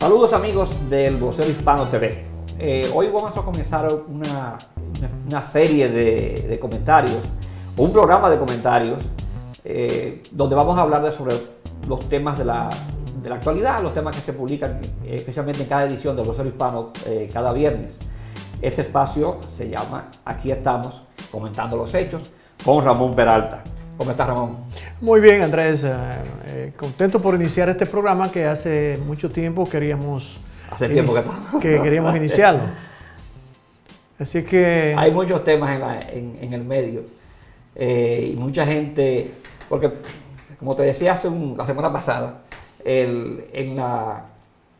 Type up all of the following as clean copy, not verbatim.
Saludos amigos del Vocero Hispano TV. Hoy vamos a comenzar una serie de comentarios, o un programa de comentarios, donde vamos a hablar sobre los temas de la actualidad, los temas que se publican especialmente en cada edición del Vocero Hispano cada viernes. Este espacio se llama Aquí estamos, comentando los hechos, con Ramón Peralta. ¿Cómo estás, Ramón? Muy bien, Andrés. Contento por iniciar este programa que hace mucho tiempo queríamos iniciarlo. Así que... Hay muchos temas en el medio y mucha gente, porque como te decía la semana pasada,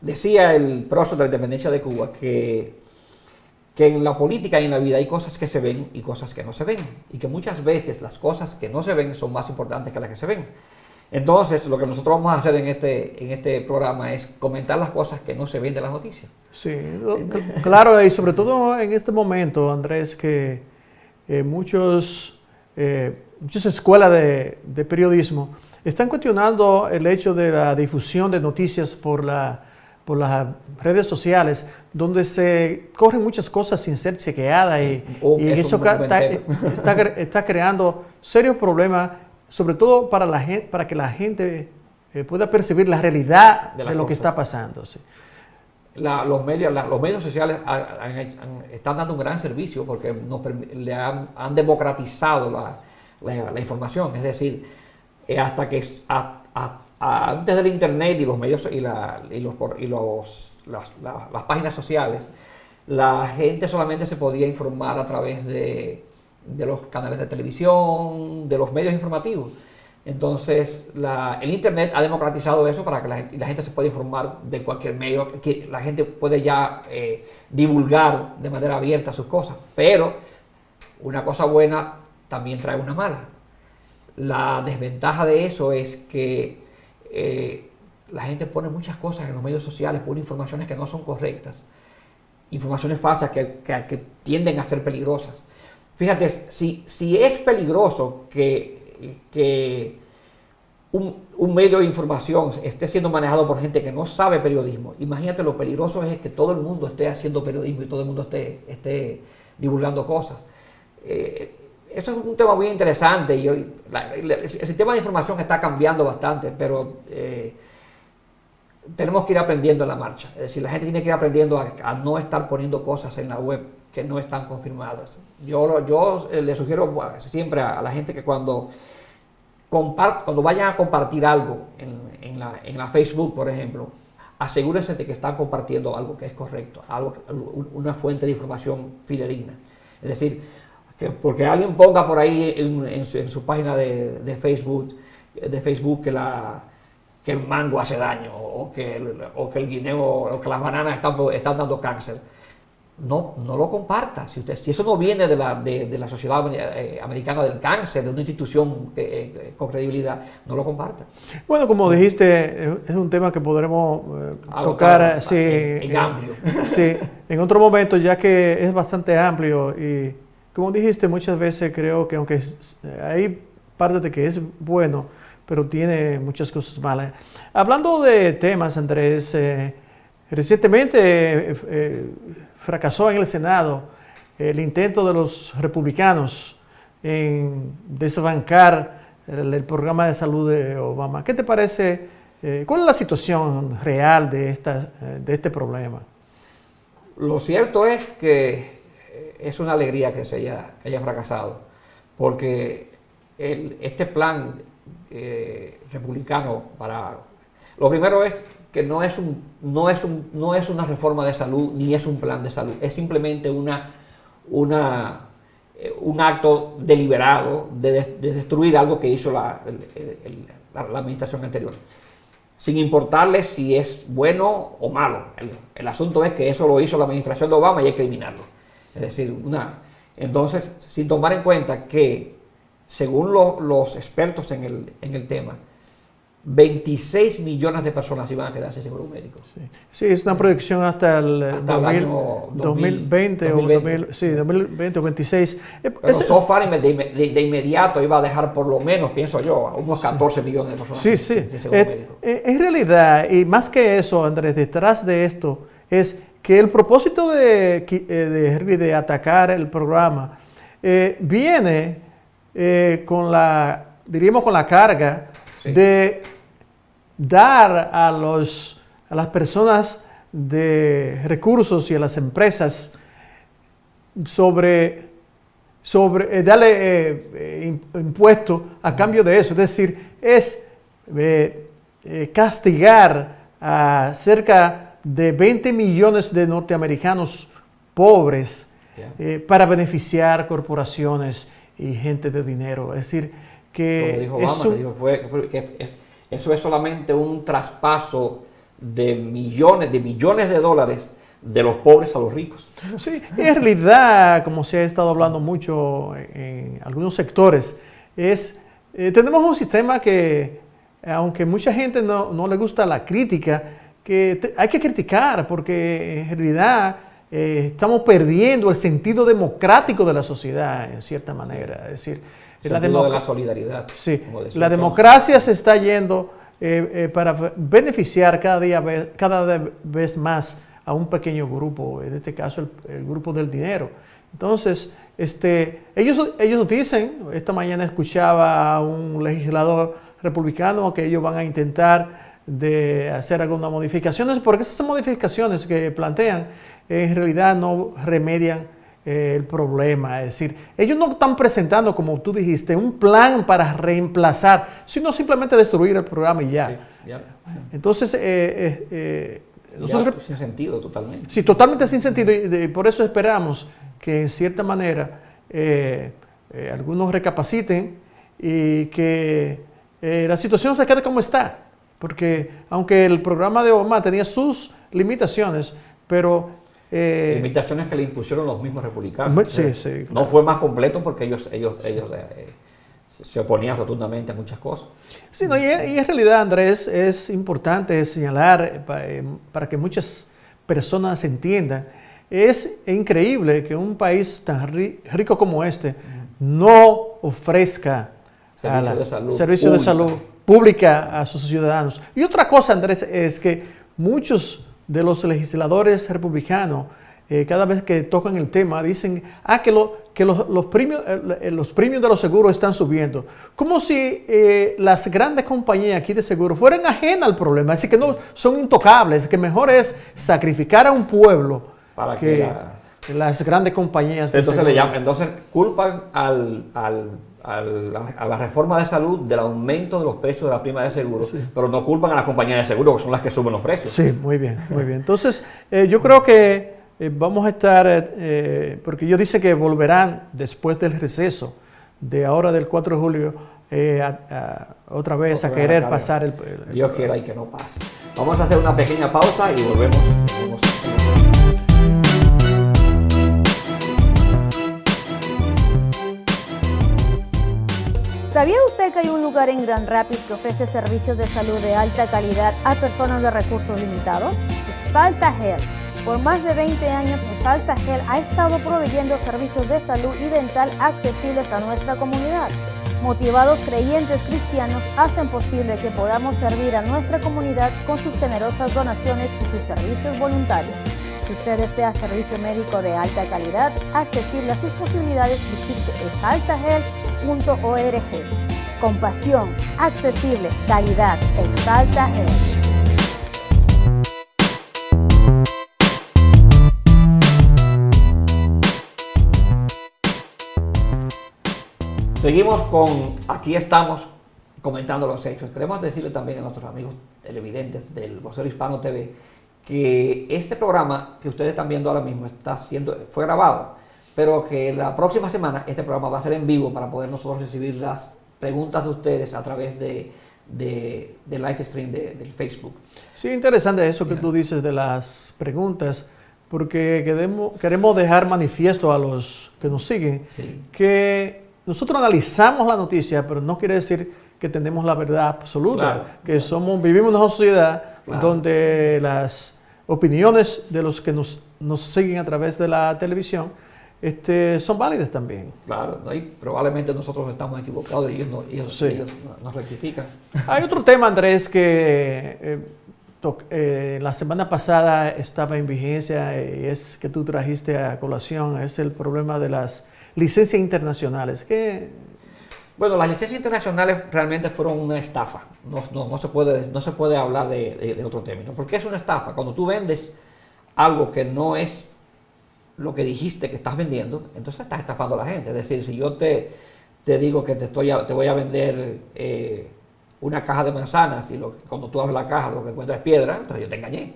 decía el prócer de la independencia de Cuba que en la política y en la vida hay cosas que se ven y cosas que no se ven, y que muchas veces las cosas que no se ven son más importantes que las que se ven. Entonces, lo que nosotros vamos a hacer en este programa es comentar las cosas que no se ven de las noticias. Sí, claro, y sobre todo en este momento, Andrés, que muchas escuelas de periodismo están cuestionando el hecho de la difusión de noticias por las redes sociales, donde se corren muchas cosas sin ser chequeadas y eso está creando serios problemas, sobre todo para que la gente pueda percibir la realidad de lo que está pasando. Sí. Los medios sociales están dando un gran servicio porque han democratizado la información, es decir, antes del internet y los medios las páginas sociales, la gente solamente se podía informar a través de los canales de televisión, de los medios informativos. Entonces, el internet ha democratizado eso para que la gente se pueda informar de cualquier medio, que la gente puede ya divulgar de manera abierta sus cosas. Pero una cosa buena también trae una mala. La desventaja de eso es que la gente pone muchas cosas en los medios sociales, pone informaciones que no son correctas, informaciones falsas que tienden a ser peligrosas. Fíjate, si es peligroso que un medio de información esté siendo manejado por gente que no sabe periodismo, imagínate lo peligroso es que todo el mundo esté haciendo periodismo y todo el mundo esté divulgando cosas. Eso es un tema muy interesante y el sistema de información está cambiando bastante, pero tenemos que ir aprendiendo en la marcha. Es decir, la gente tiene que ir aprendiendo a no estar poniendo cosas en la web que no están confirmadas. Yo le sugiero siempre a la gente que cuando vayan a compartir algo en la Facebook, por ejemplo, asegúrense de que están compartiendo algo que es correcto, una fuente de información fidedigna. Es decir, porque alguien ponga por ahí en su página de Facebook que el mango hace daño o que el guineo o que las bananas están dando cáncer. No lo comparta. Si eso no viene de la Sociedad Americana del Cáncer, de una institución con credibilidad, no lo comparta. Bueno, como dijiste, es un tema que podremos tocar en amplio. Sí, en otro momento, ya que es bastante amplio y, como dijiste, muchas veces creo que aunque hay parte de que es bueno, pero tiene muchas cosas malas. Hablando de temas, Andrés, recientemente fracasó en el Senado el intento de los republicanos en desbancar el programa de salud de Obama. ¿Qué te parece? ¿Cuál es la situación real de este problema? Lo cierto es que es una alegría que haya fracasado, porque este plan republicano lo primero es que no es una reforma de salud ni es un plan de salud, es simplemente un acto deliberado de destruir algo que hizo la administración anterior, sin importarle si es bueno o malo. El asunto es que eso lo hizo la administración de Obama y hay que eliminarlo. Es decir, entonces, sin tomar en cuenta que, según los expertos en el tema, 26 millones de personas iban a quedar sin seguro médico. Sí, sí, es una proyección hasta el, Hasta el año 2020, 2020. Sí, 2020 o 26. Pero so far de inmediato iba a dejar por lo menos, pienso yo, a unos 14 millones de personas sí, sin seguro médico. En realidad, y más que eso, Andrés, detrás de esto es que el propósito de atacar el programa viene con diríamos, con la carga de dar a las personas de recursos y a las empresas darle impuesto a cambio de eso. Es decir, es castigar a cerca de 20 millones de norteamericanos pobres para beneficiar corporaciones y gente de dinero. Es decir, que como dijo Obama, eso es solamente un traspaso de millones de dólares de los pobres a los ricos. Sí, en realidad, como se ha estado hablando mucho en algunos sectores, tenemos un sistema que, aunque mucha gente no le gusta la crítica, hay que criticar porque en realidad estamos perdiendo el sentido democrático de la sociedad en cierta manera. Es decir, el sentido de la solidaridad. Sí, la democracia se está yendo para beneficiar cada vez más a un pequeño grupo, en este caso el grupo del dinero. Entonces, ellos dicen, esta mañana escuchaba a un legislador republicano que ellos van a intentar de hacer algunas modificaciones, porque esas modificaciones que plantean en realidad no remedian el problema. Es decir, ellos no están presentando, como tú dijiste, un plan para reemplazar, sino simplemente destruir el programa y ya. Sí, ya. Entonces, nosotros, sin sentido totalmente. Sí, totalmente sin sentido, y por eso esperamos que en cierta manera algunos recapaciten y que la situación se quede como está, porque aunque el programa de Obama tenía sus limitaciones, pero limitaciones que le impusieron los mismos republicanos. Sí, sí, claro. No fue más completo porque ellos se oponían rotundamente a muchas cosas. Sí, no, y en realidad, Andrés, es importante señalar para que muchas personas entiendan, es increíble que un país tan rico como este no ofrezca servicio de salud pública a sus ciudadanos. Y otra cosa, Andrés, es que muchos de los legisladores republicanos, cada vez que tocan el tema, dicen que los premios de los seguros están subiendo. Como si las grandes compañías aquí de seguros fueran ajenas al problema, así que no son intocables, que mejor es sacrificar a un pueblo para que las grandes compañías de entonces seguros. Entonces culpan a la reforma de salud del aumento de los precios de la prima de seguro, sí, pero no culpan a las compañías de seguro, que son las que suben los precios. Sí, muy bien, muy bien. Entonces, yo creo que vamos a estar, porque ellos dicen que volverán después del receso de ahora del 4 de julio, otra vez a querer pasar el Dios quiera y que no pase. Vamos a hacer una pequeña pausa y volvemos. ¿Sabía usted que hay un lugar en Grand Rapids que ofrece servicios de salud de alta calidad a personas de recursos limitados? Exalta Health. Por más de 20 años, Exalta Health ha estado proveyendo servicios de salud y dental accesibles a nuestra comunidad. Motivados creyentes cristianos hacen posible que podamos servir a nuestra comunidad con sus generosas donaciones y sus servicios voluntarios. Si usted desea servicio médico de alta calidad, accesible a sus posibilidades, visite exaltahealth.org. Compasión, accesible, calidad, Exalta Health. Seguimos aquí estamos comentando los hechos. Queremos decirle también a nuestros amigos televidentes del Vocero Hispano TV que este programa que ustedes están viendo ahora mismo fue grabado, pero que la próxima semana este programa va a ser en vivo para poder nosotros recibir las preguntas de ustedes a través de live stream del Facebook. Sí, interesante eso que tú dices de las preguntas, porque queremos dejar manifiesto a los que nos siguen, sí, que nosotros analizamos la noticia, pero no quiere decir que tenemos la verdad absoluta, Claro, que vivimos en una sociedad Claro. donde las opiniones de los que nos siguen a través de la televisión son válidas también. Claro, ¿no? Y probablemente nosotros estamos equivocados y ellos Sí. nos rectifican. Hay otro tema, Andrés, que la semana pasada estaba en vigencia y es que tú trajiste a colación, es el problema de las licencias internacionales. Bueno, las licencias internacionales realmente fueron una estafa. No se puede hablar de otro término. ¿Por qué es una estafa? Cuando tú vendes algo que no es lo que dijiste que estás vendiendo, entonces estás estafando a la gente. Es decir, si yo te digo que te voy a vender una caja de manzanas y cuando tú abres la caja lo que encuentras es piedra, entonces yo te engañé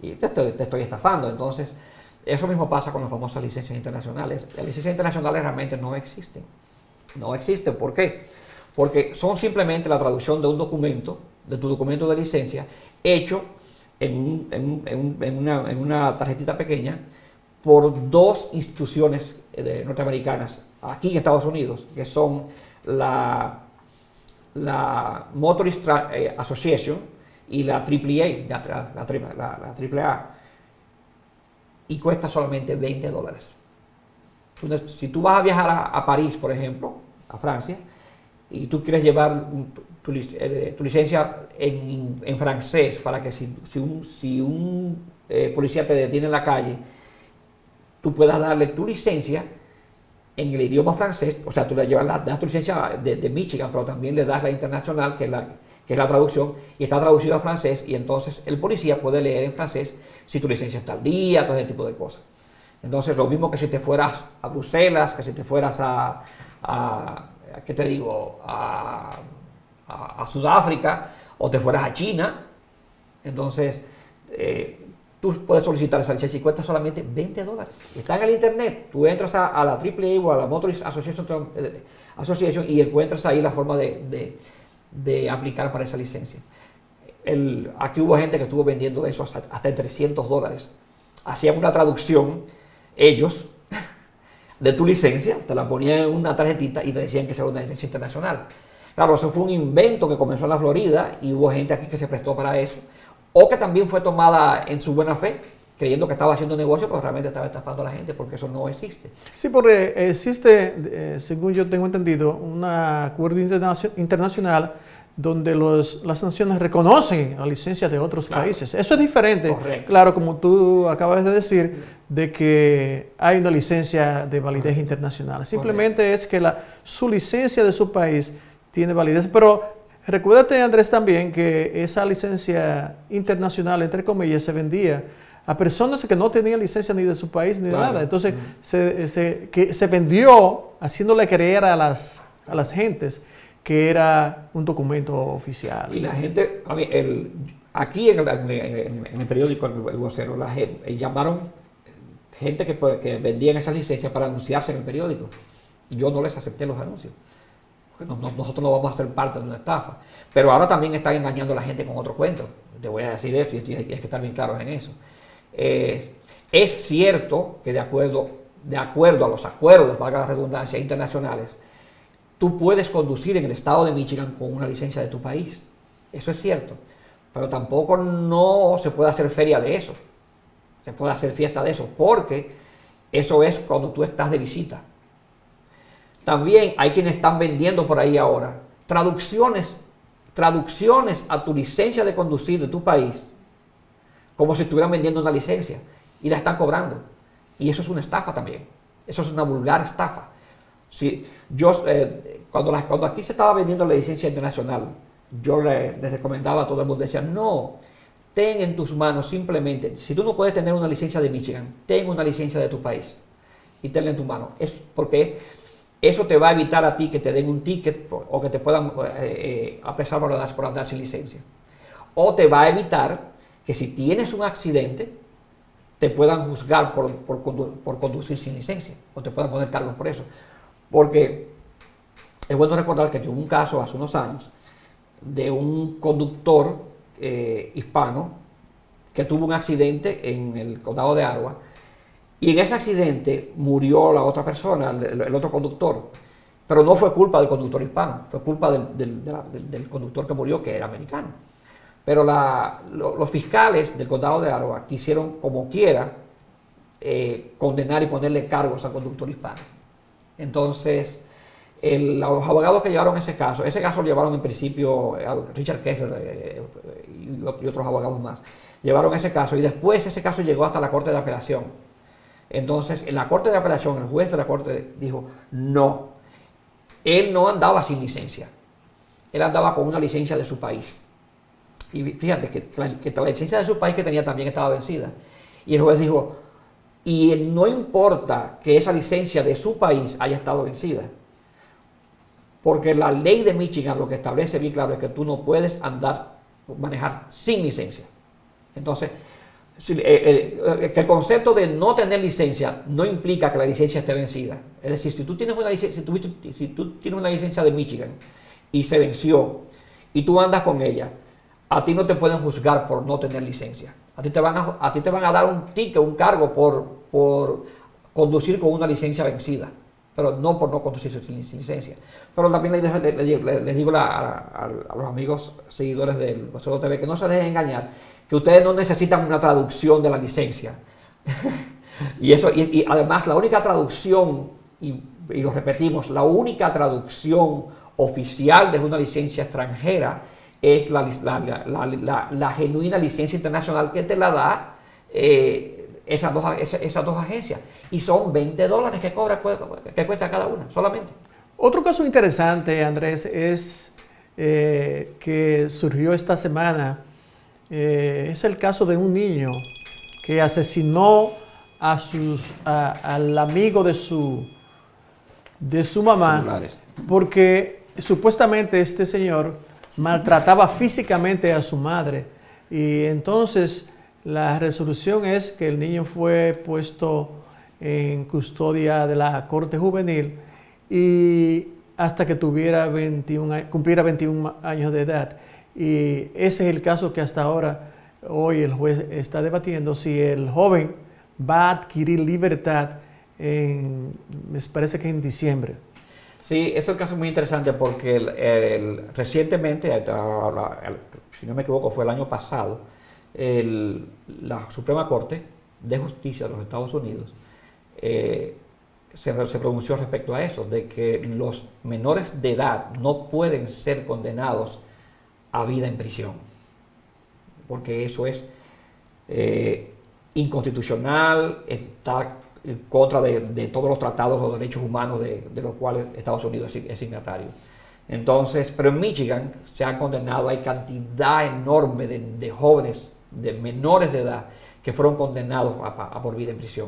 y te estoy estafando. Entonces, eso mismo pasa con las famosas licencias internacionales. Las licencias internacionales realmente no existen. No existen. ¿Por qué? Porque son simplemente la traducción de un documento, de tu documento de licencia, hecho en una tarjetita pequeña por dos instituciones norteamericanas aquí en Estados Unidos, que son la Motorist Association y la AAA, y cuesta solamente $20. Si tú vas a viajar a París, por ejemplo, a Francia, y tú quieres llevar tu licencia en francés para que si un policía te detiene en la calle, tú puedas darle tu licencia en el idioma francés, o sea, tú le das tu licencia de Michigan, pero también le das la internacional, que es la traducción, y está traducido a francés, y entonces el policía puede leer en francés si tu licencia está al día, todo ese tipo de cosas. Entonces, lo mismo que si te fueras a Bruselas, que si te fueras ¿qué te digo?, a Sudáfrica, o te fueras a China, entonces tú puedes solicitar esa licencia y cuesta solamente $20. Está en el internet, tú entras a la AAA o a la Motorist Association y encuentras ahí la forma de aplicar para esa licencia. Aquí hubo gente que estuvo vendiendo eso hasta en $300. Hacían una traducción ellos de tu licencia, te la ponían en una tarjetita y te decían que esa era una licencia internacional. Claro, eso fue un invento que comenzó en la Florida y hubo gente aquí que se prestó para eso, o que también fue tomada en su buena fe, creyendo que estaba haciendo negocio, pero realmente estaba estafando a la gente, porque eso no existe. Sí, porque existe, según yo tengo entendido, un acuerdo internacional donde las naciones reconocen la licencia de otros países. Eso es diferente, Correcto. Claro, como tú acabas de decir, de que hay una licencia de validez internacional. Simplemente es que su licencia de su país tiene validez. Pero recuérdate, Andrés, también que esa licencia internacional, entre comillas, se vendía a personas que no tenían licencia ni de su país ni de nada. Entonces, se vendió haciéndole creer a las gentes que era un documento oficial. Y la gente, aquí en el periódico El Vocero, llamaron gente que vendían esas licencias para anunciarse en el periódico. Y yo no les acepté los anuncios. Porque nosotros no vamos a ser parte de una estafa. Pero ahora también están engañando a la gente con otro cuento. Te voy a decir esto y hay que estar bien claros en eso. Es cierto que de acuerdo a los acuerdos, valga la redundancia, internacionales, tú puedes conducir en el estado de Michigan con una licencia de tu país. Eso es cierto. Pero tampoco no se puede hacer feria de eso. Se puede hacer fiesta de eso, porque eso es cuando tú estás de visita. También hay quienes están vendiendo por ahí ahora traducciones a tu licencia de conducir de tu país, como si estuvieran vendiendo una licencia, y la están cobrando. Y eso es una estafa también. Eso es una vulgar estafa. Sí, cuando aquí se estaba vendiendo la licencia internacional, yo les recomendaba a todo el mundo, decía, no, ten en tus manos simplemente, si tú no puedes tener una licencia de Michigan, ten una licencia de tu país y tenla en tu mano. Es porque eso te va a evitar a ti que te den un ticket o que te puedan apresar por andar sin licencia. O te va a evitar que si tienes un accidente, te puedan juzgar por conducir sin licencia o te puedan poner cargos por eso. Porque es bueno recordar que hubo un caso hace unos años de un conductor hispano que tuvo un accidente en el condado de Arwa, y en ese accidente murió la otra persona, el otro conductor, Pero no fue culpa del conductor hispano, fue culpa del conductor que murió, que era americano. Pero los fiscales del condado de Iowa quisieron, como quiera, condenar y ponerle cargos al conductor hispano. Entonces, los abogados que llevaron ese caso lo llevaron en principio a Richard Kessler y otros abogados más. Llevaron ese caso y después ese caso llegó hasta la Corte de Apelación. Entonces, en la Corte de Apelación, el juez de la Corte dijo, no, él no andaba sin licencia, él andaba con una licencia de su país. Y fíjate que la licencia de su país que tenía también estaba vencida. Y el juez dijo, y no importa que esa licencia de su país haya estado vencida, porque la ley de Michigan lo que establece bien claro es que tú no puedes manejar sin licencia. Entonces, que el concepto de no tener licencia no implica que la licencia esté vencida. Es decir, si tú tienes una licencia de Michigan y se venció y tú andas con ella, a ti no te pueden juzgar por no tener licencia. A ti te van a dar un ticket, un cargo por conducir con una licencia vencida, pero no por no conducir sin licencia. Pero también les digo a los amigos seguidores del Vocero TV que no se dejen engañar, que ustedes no necesitan una traducción de la licencia. y además la única traducción, y lo repetimos, la única traducción oficial de una licencia extranjera es la genuina licencia internacional que te la da esas dos agencias. Y son $20 que cuesta cada una, solamente. Otro caso interesante, Andrés, es que surgió esta semana. Es el caso de un niño que asesinó al amigo de su mamá Celulares. porque supuestamente este señor maltrataba físicamente a su madre. Y entonces la resolución es que el niño fue puesto en custodia de la Corte Juvenil y hasta que cumpliera 21 años de edad. Y ese es el caso que hasta ahora, hoy el juez está debatiendo si el joven va a adquirir libertad me parece que en diciembre. Sí, es un caso muy interesante porque recientemente, si no me equivoco, fue el año pasado, la Suprema Corte de Justicia de los Estados Unidos se pronunció respecto a eso, de que los menores de edad no pueden ser condenados a vida en prisión, porque eso es inconstitucional, está en contra de todos los tratados de los derechos humanos de los cuales Estados Unidos es signatario. Entonces, pero en Michigan se han condenado, hay cantidad enorme de jóvenes, de menores de edad, que fueron condenados a por vida en prisión.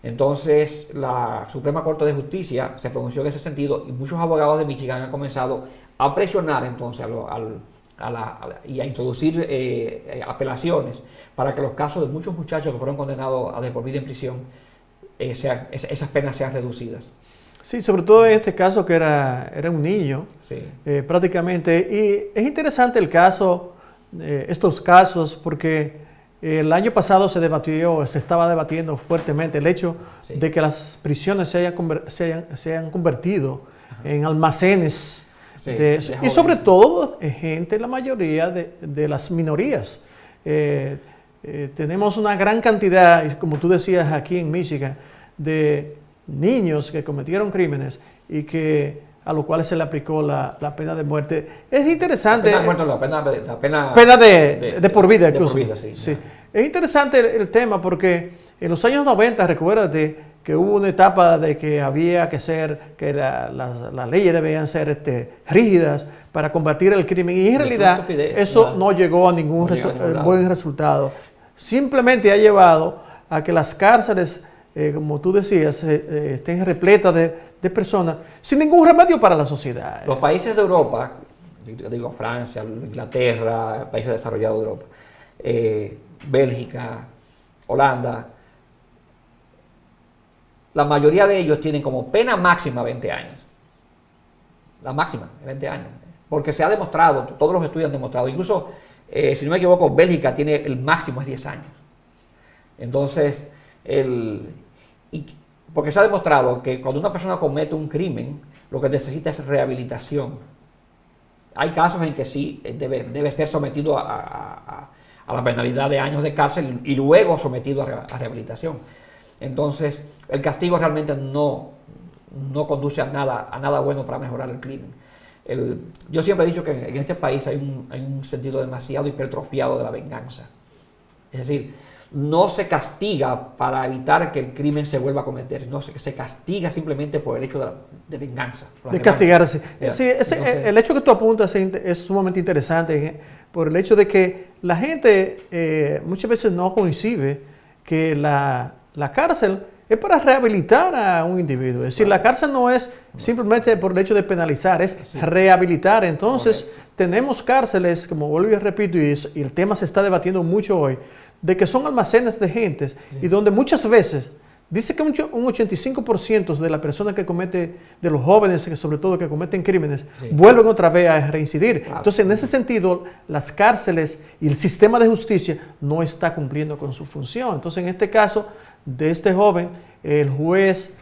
Entonces, la Suprema Corte de Justicia se pronunció en ese sentido y muchos abogados de Michigan han comenzado a presionar entonces y a introducir apelaciones para que los casos de muchos muchachos que fueron condenados a de por vida en prisión, esas penas sean reducidas. Sí, sobre todo en este caso que era un niño, Sí. prácticamente. Y es interesante estos casos, porque el año pasado se estaba debatiendo fuertemente el hecho Sí. de que las prisiones se hayan convertido en almacenes. Sí, Y sobre todo, la mayoría de las minorías. Tenemos una gran cantidad, como tú decías aquí en Michigan, de niños que cometieron crímenes y a los cuales se le aplicó la pena de muerte. Es interesante. Pena de por vida, incluso. De por vida, sí. Sí. Es interesante el tema porque en los años 90, recuérdate que hubo una etapa de que había que las leyes debían ser rígidas para combatir el crimen, y en realidad eso no llegó a ningún buen resultado. Simplemente ha llevado a que las cárceles, como tú decías, estén repletas de personas sin ningún remedio para la sociedad. Los países de Europa, digo Francia, Inglaterra, países desarrollados de Europa, Bélgica, Holanda, la mayoría de ellos tienen como pena máxima 20 años. La máxima, 20 años. Porque se ha demostrado, todos los estudios han demostrado, incluso, si no me equivoco, Bélgica tiene el máximo es 10 años. Entonces, porque se ha demostrado que cuando una persona comete un crimen, lo que necesita es rehabilitación. Hay casos en que sí debe ser sometido a la penalidad de años de cárcel y luego sometido a rehabilitación. Entonces, el castigo realmente no conduce a nada bueno para mejorar el crimen. Yo siempre he dicho que en este país hay un sentido demasiado hipertrofiado de la venganza. Es decir, no se castiga para evitar que el crimen se vuelva a cometer, no se castiga simplemente por el hecho de venganza. De castigarse. Sí, Entonces, el hecho que tú apuntas es sumamente interesante por el hecho de que la gente muchas veces no coincide que la cárcel es para rehabilitar a un individuo. Es decir, la cárcel no es simplemente por el hecho de penalizar, es rehabilitar. Entonces, tenemos cárceles, como vuelvo y repito, y el tema se está debatiendo mucho hoy, de que son almacenes de gentes y donde muchas veces, dice que un 85% de las personas que cometen, de los jóvenes, sobre todo que cometen crímenes, vuelven otra vez a reincidir. Claro. Entonces, en ese sentido, las cárceles y el sistema de justicia no está cumpliendo con su función. Entonces, en este caso de este joven, el juez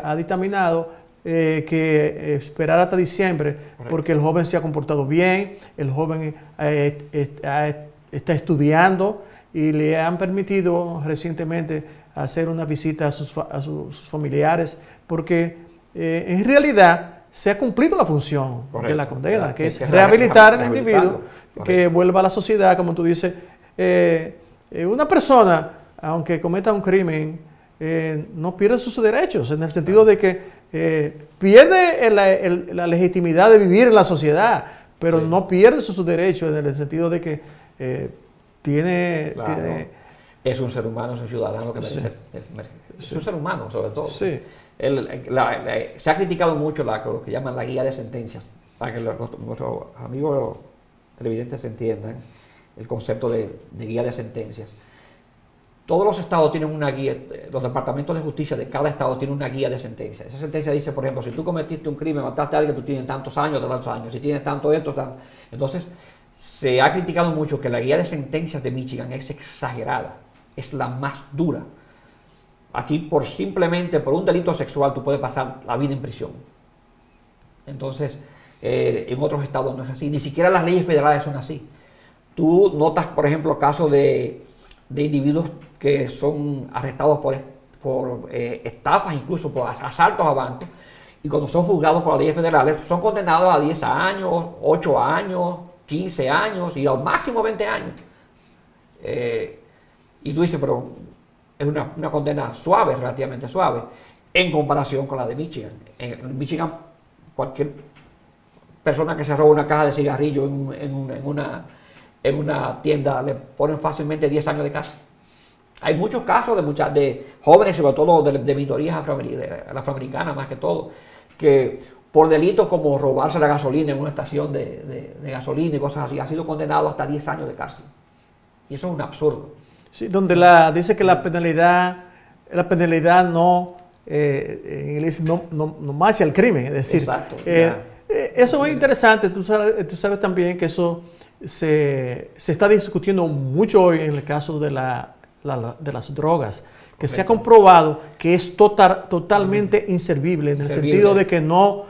ha dictaminado que esperar hasta diciembre, porque el joven se ha comportado bien, el joven está estudiando y le han permitido recientemente hacer una visita a sus familiares, porque en realidad se ha cumplido la función de la condena, que es rehabilitar al individuo, que vuelva a la sociedad, como tú dices. Una persona, aunque cometa un crimen, no pierde sus derechos, en el sentido de que pierde la legitimidad de vivir en la sociedad, pero no pierde sus derechos en el sentido de que es un ser humano, es un ciudadano que merece. Es un ser humano, sobre todo. Sí. Se ha criticado mucho lo que llaman la guía de sentencias, para que nuestros amigos televidentes entiendan el concepto de guía de sentencias. Todos los estados tienen una guía, los departamentos de justicia de cada estado tienen una guía de sentencias. Esa sentencia dice, por ejemplo, si tú cometiste un crimen, mataste a alguien, tú tienes tantos años, si tienes tanto esto, tanto. Entonces, se ha criticado mucho que la guía de sentencias de Michigan es exagerada, es la más dura. Aquí, simplemente por un delito sexual, tú puedes pasar la vida en prisión. Entonces, en otros estados no es así, ni siquiera las leyes federales son así. Tú notas, por ejemplo, casos de individuos que son arrestados por estafas, incluso por asaltos a bancos, y cuando son juzgados por las leyes federales, son condenados a 10 años, 8 años, 15 años y al máximo 20 años. Y tú dices, pero es una condena suave, relativamente suave, en comparación con la de Michigan. En Michigan, cualquier persona que se roba una caja de cigarrillos en una tienda le ponen fácilmente 10 años de cárcel. Hay muchos casos de jóvenes, sobre todo de minorías afroamericanas más que todo, que por delitos como robarse la gasolina en una estación de gasolina y cosas así, ha sido condenado hasta 10 años de cárcel. Y eso es un absurdo. Sí, donde dice que la penalidad no marcha el crimen, es decir, exacto, eso es interesante. Tú sabes también que eso se está discutiendo mucho hoy en el caso de las drogas, que se ha comprobado que es totalmente inservible, en el sentido de que no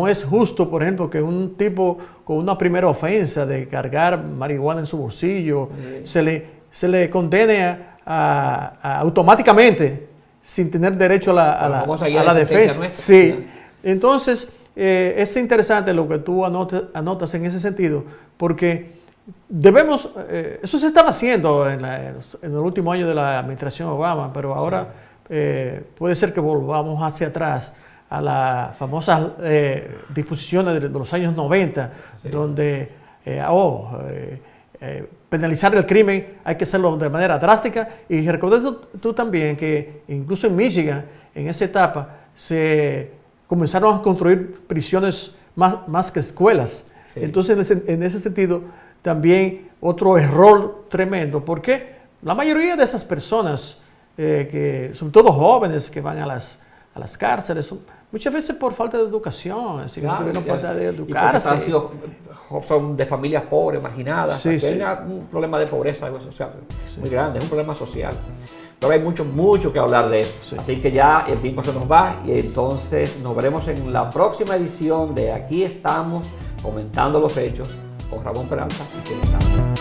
es justo, por ejemplo, que un tipo con una primera ofensa de cargar marihuana en su bolsillo se le condene automáticamente sin tener derecho a la defensa. Sí. Entonces, es interesante lo que tú anotas en ese sentido, porque debemos, eso se estaba haciendo en el último año de la administración Obama, pero ahora puede ser que volvamos hacia atrás a las famosas disposiciones de los años 90, donde penalizar el crimen hay que hacerlo de manera drástica. Y recuerda tú también que incluso en Michigan, en esa etapa, se comenzaron a construir prisiones más que escuelas. Sí. Entonces, en ese sentido, también otro error tremendo, porque la mayoría de esas personas, que son todos jóvenes que van a las cárceles, muchas veces por falta de educación, es decir, claro, no falta de educarse. Son de familias pobres, marginadas, sí, hay un problema de pobreza social muy grande, es un problema social. Pero hay mucho que hablar de eso. Sí. Así que ya el tiempo se nos va y entonces nos veremos en la próxima edición de Aquí estamos comentando los hechos con Ramón Peralta y Kelly Santos.